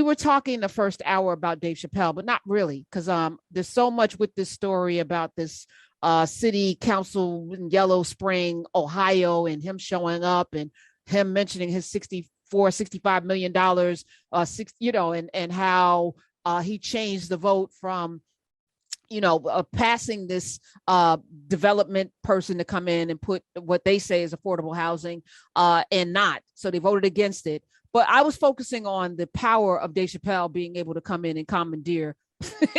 were talking the first hour about Dave Chappelle, but not really, because there's so much with this story about this city council in Yellow Spring, Ohio, and him showing up and him mentioning his $65 million, and how he changed the vote from passing this development person to come in and put what they say is affordable housing and not. So they voted against it. But I was focusing on the power of Dave Chappelle being able to come in and commandeer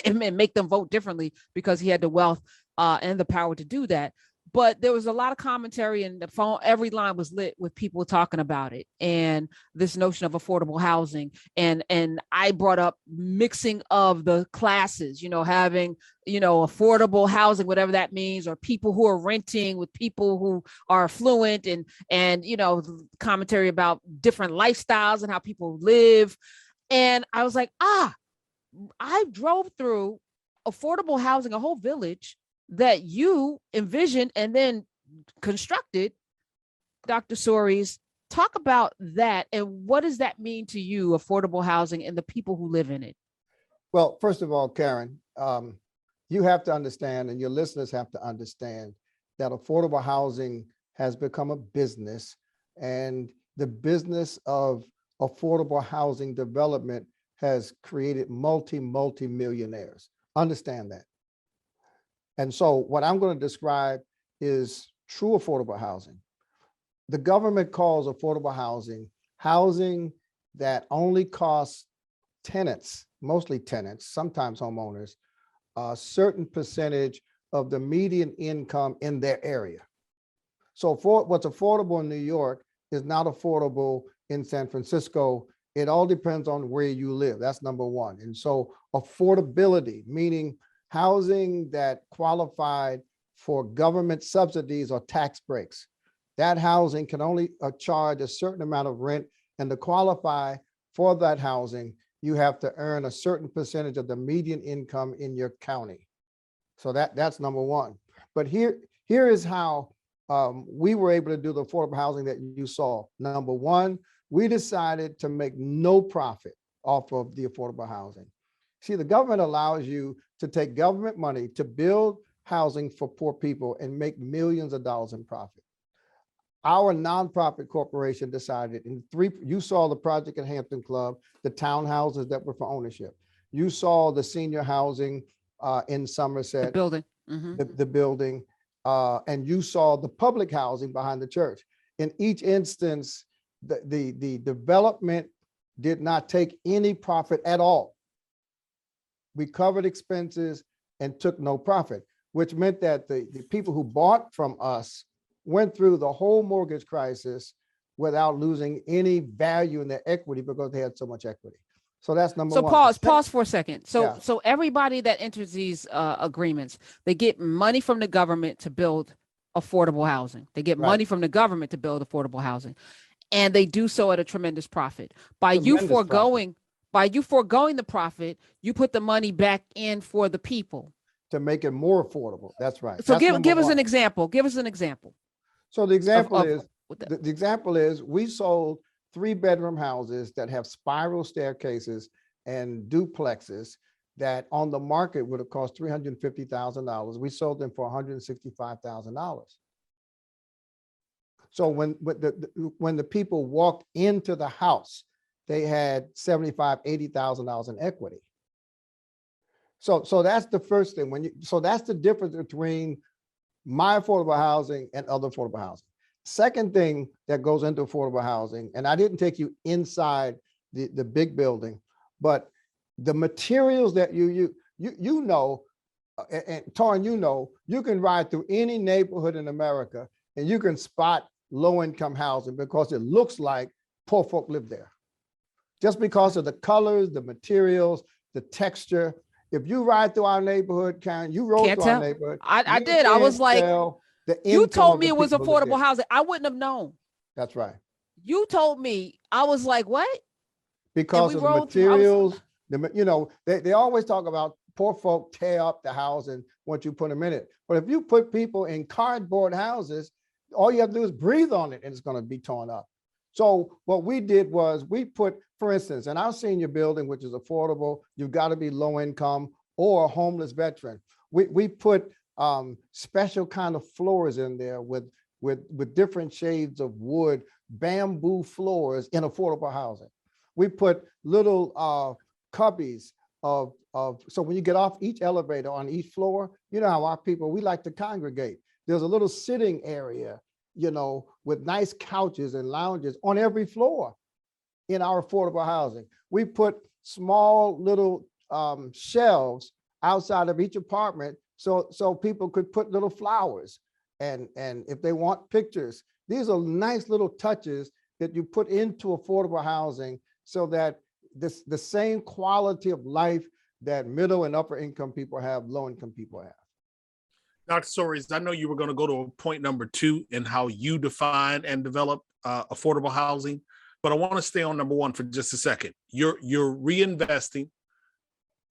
and make them vote differently because he had the wealth and the power to do that. But there was a lot of commentary, and the phone, every line was lit with people talking about it and this notion of affordable housing. And I brought up mixing of the classes, having, affordable housing, whatever that means, or people who are renting with people who are affluent, and commentary about different lifestyles and how people live. And I was like, I drove through affordable housing, a whole village that you envisioned and then constructed. Dr. Soaries, talk about that, and what does that mean to you, affordable housing and the people who live in it? Well, first of all, Karen, you have to understand, and your listeners have to understand, that affordable housing has become a business, and the business of affordable housing development has created multi-millionaires. Understand that. And so what I'm going to describe is true affordable housing. The government calls affordable housing that only costs tenants, mostly tenants, sometimes homeowners, a certain percentage of the median income in their area. So what's affordable in New York is not affordable in San Francisco. It all depends on where you live. That's number one. And so affordability, meaning housing that qualified for government subsidies or tax breaks. That housing can only charge a certain amount of rent, and to qualify for that housing, you have to earn a certain percentage of the median income in your county. So that's number one. But here is how we were able to do the affordable housing that you saw. Number one, we decided to make no profit off of the affordable housing. See, the government allows you to take government money to build housing for poor people and make millions of dollars in profit. Our nonprofit corporation decided you saw the project at Hampton Club, the townhouses that were for ownership. You saw the senior housing in Somerset, the building, the building, and you saw the public housing behind the church. In each instance, the development did not take any profit at all. We covered expenses and took no profit, which meant that the people who bought from us went through the whole mortgage crisis without losing any value in their equity because they had so much equity. So that's number one. So pause for a second. So everybody that enters these agreements, they get money from the government to build affordable housing. They get money from the government to build affordable housing, and they do so at a tremendous profit. By you foregoing the profit, you put the money back in for the people to make it more affordable. That's right. So give us an example. Give us an example. So the example is we sold 3-bedroom houses that have spiral staircases and duplexes that on the market would have cost $350,000. We sold them for $165,000. So when the people walked into the house, they had $75,000, $80,000 in equity. So that's the first thing. So that's the difference between my affordable housing and other affordable housing. Second thing that goes into affordable housing, and I didn't take you inside the big building, but the materials that and Torin, you can ride through any neighborhood in America and you can spot low-income housing because it looks like poor folk live there. Just because of the colors, the materials, the texture. If you ride through our neighborhood, Karen, you rode through our neighborhood. I did. I was like, you told me it was affordable housing. I wouldn't have known. That's right. You told me. I was like, what? Because of the materials. They always talk about poor folk tear up the house and once you put them in it. But if you put people in cardboard houses, all you have to do is breathe on it and it's going to be torn up. So what we did was we put, for instance, in our senior building, which is affordable, you've got to be low income or a homeless veteran. We put special kind of floors in there with different shades of wood, bamboo floors in affordable housing. We put little cubbies of so when you get off each elevator on each floor, you know how our people, we like to congregate. There's a little sitting area, you know, with nice couches and lounges on every floor in our affordable housing. We put small little shelves outside of each apartment so people could put little flowers and if they want pictures. These are nice little touches that you put into affordable housing so that the same quality of life that middle and upper income people have, low income people have. Dr. Soaries, I know you were going to go to point number 2 in how you define and develop affordable housing, but I want to stay on number 1 for just a second. You're reinvesting,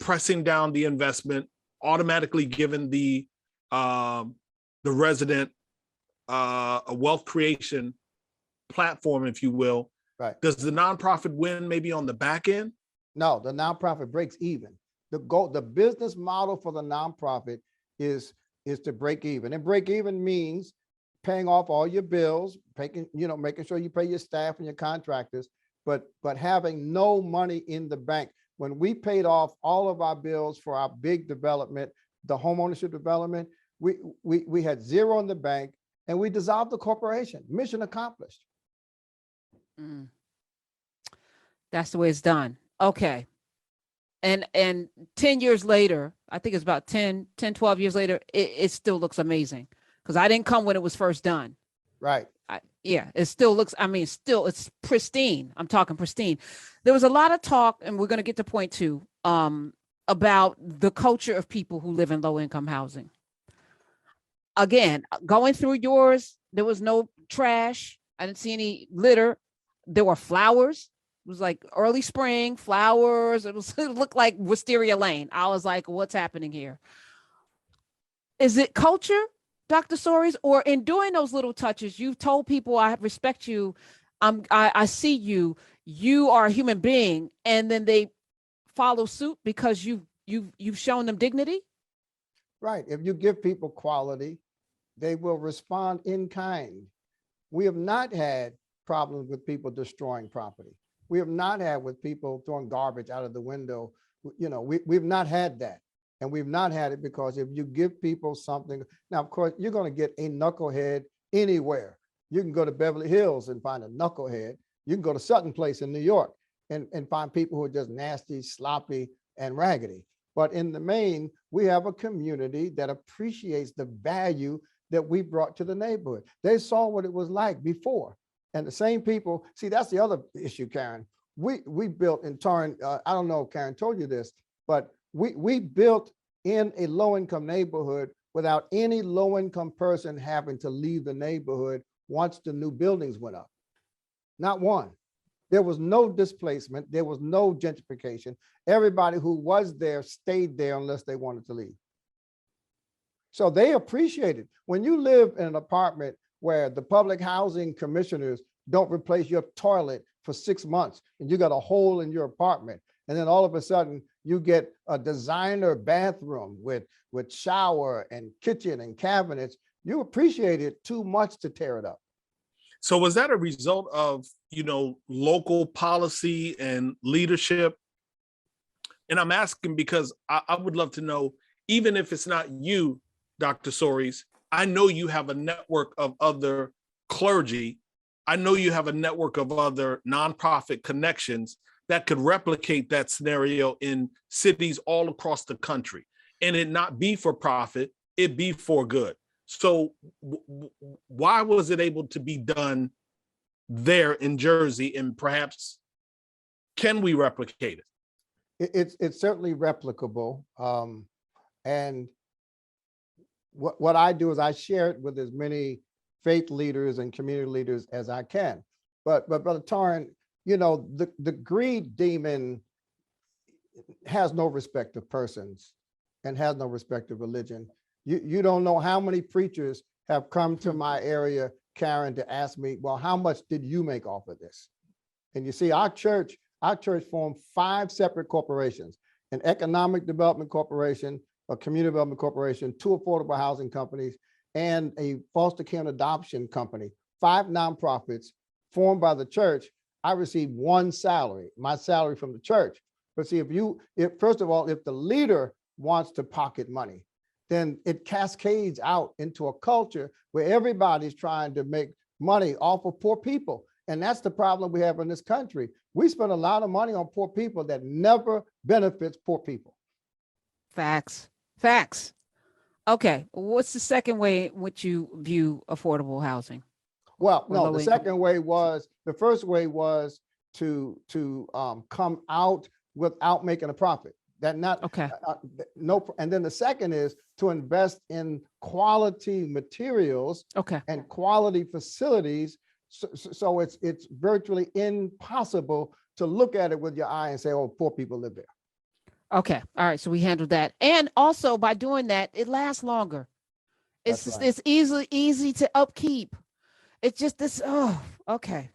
pressing down the investment, automatically giving the resident a wealth creation platform, if you will. Right. Does the nonprofit win maybe on the back end? No, the nonprofit breaks even. The business model for the nonprofit is to break even. And break even means paying off all your bills, making sure you pay your staff and your contractors, but having no money in the bank. When we paid off all of our bills for our big development, the homeownership development, we had zero in the bank and we dissolved the corporation. Mission accomplished. Mm. That's the way it's done. Okay. And 10 years later, I think it's about 10, 12 years later, it still looks amazing because I didn't come when it was first done. Right. Yeah, it still looks, it's pristine. I'm talking pristine. There was a lot of talk, and we're going to get to point 2, about the culture of people who live in low income housing. Again, going through yours, there was no trash. I didn't see any litter. There were flowers. It was like early spring flowers. It looked like Wisteria Lane. I was like, what's happening here? Is it culture, Dr. Soaries? Or in doing those little touches, you've told people, I respect you. I see you. You are a human being. And then they follow suit because you've shown them dignity? Right. If you give people quality, they will respond in kind. We have not had problems with people destroying property. We have not had with people throwing garbage out of the window. You know, we've not had that. And we've not had it because if you give people something, now, of course, you're going to get a knucklehead anywhere. You can go to Beverly Hills and find a knucklehead. You can go to Sutton Place in New York and find people who are just nasty, sloppy, and raggedy. But in the main, we have a community that appreciates the value that we brought to the neighborhood. They saw what it was like before. And the same people, see, that's the other issue, Karen. We built in Torin, I don't know if Karen told you this, but we built in a low-income neighborhood without any low-income person having to leave the neighborhood once the new buildings went up. Not one. There was no displacement. There was no gentrification. Everybody who was there stayed there unless they wanted to leave. So they appreciate it. When you live in an apartment where the public housing commissioners don't replace your toilet for 6 months and you got a hole in your apartment, and then all of a sudden you get a designer bathroom with shower and kitchen and cabinets, you appreciate it too much to tear it up. So was that a result of, local policy and leadership? And I'm asking because I would love to know, even if it's not you, Dr. Soaries, I know you have a network of other clergy. I know you have a network of other nonprofit connections that could replicate that scenario in cities all across the country, and it not be for profit, it be for good. So why was it able to be done there in Jersey, and perhaps can we replicate it? It's certainly replicable. And what I do is I share it with as many faith leaders and community leaders as I can. But Brother Torin, the greed demon has no respect of persons and has no respect of religion. You don't know how many preachers have come to my area Karen to ask me, well, how much did you make off of this? And you see, our church formed 5 separate corporations: an economic development corporation, a community development corporation, 2 affordable housing companies, and a foster care and adoption company. 5 nonprofits formed by the church. I received 1 salary, my salary from the church. But see, first of all, if the leader wants to pocket money, then it cascades out into a culture where everybody's trying to make money off of poor people. And that's the problem we have in this country. We spend a lot of money on poor people that never benefits poor people. Facts. Okay. What's the second way in which you view affordable housing? Well, no, the first way was to come out without making a profit. That not okay. No, and then the second is to invest in quality materials, and quality facilities. So it's virtually impossible to look at it with your eye and say, "Oh, poor people live there." Okay, all right. So we handled that, and also by doing that, it lasts longer. It's easy to upkeep. It's just this. Oh, okay.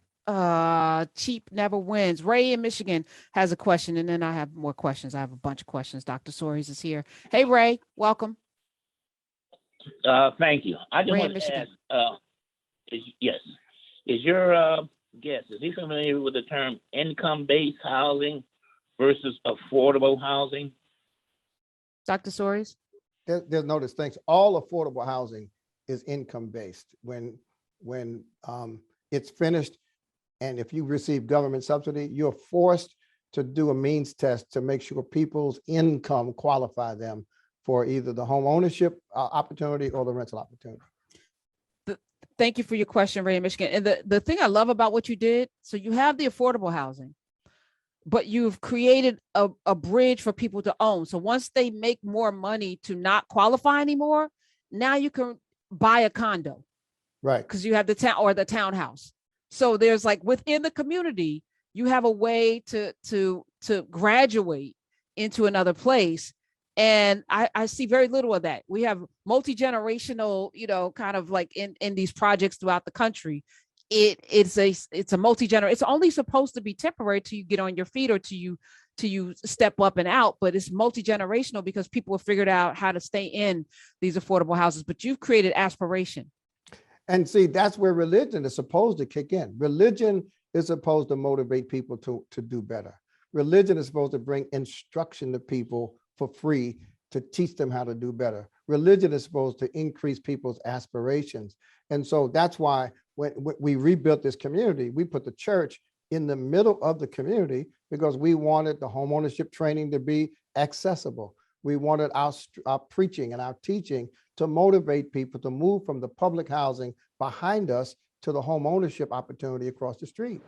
Cheap never wins. Ray in Michigan has a question, and then I have more questions. I have a bunch of questions. Dr. Soaries is here. Hey, Ray, welcome. Thank you. I just want to ask, is your guest, is he familiar with the term income-based housing versus affordable housing? Dr. Soaries? There's no distinction. All affordable housing is income-based. When it's finished, and if you receive government subsidy, you're forced to do a means test to make sure people's income qualify them for either the home ownership opportunity or the rental opportunity. Thank you for your question, Ray in Michigan. And the thing I love about what you did, so you have the affordable housing, but you've created a bridge for people to own. So once they make more money to not qualify anymore, now you can buy a condo. Right. Because you have the town or the townhouse. So there's like within the community, you have a way to graduate into another place. And I see very little of that. We have multi-generational, kind of like in these projects throughout the country. It's a multi-generational. It's only supposed to be temporary till you get on your feet or till you step up and out, but it's multi-generational because people have figured out how to stay in these affordable houses. But you've created aspiration. And see, that's where religion is supposed to kick in. Religion is supposed to motivate people to do better. Religion is supposed to bring instruction to people for free to teach them how to do better. Religion is supposed to increase people's aspirations. And so that's why when we rebuilt this community, we put the church in the middle of the community because we wanted the homeownership training to be accessible. We wanted our preaching and our teaching to motivate people to move from the public housing behind us to the home ownership opportunity across the street.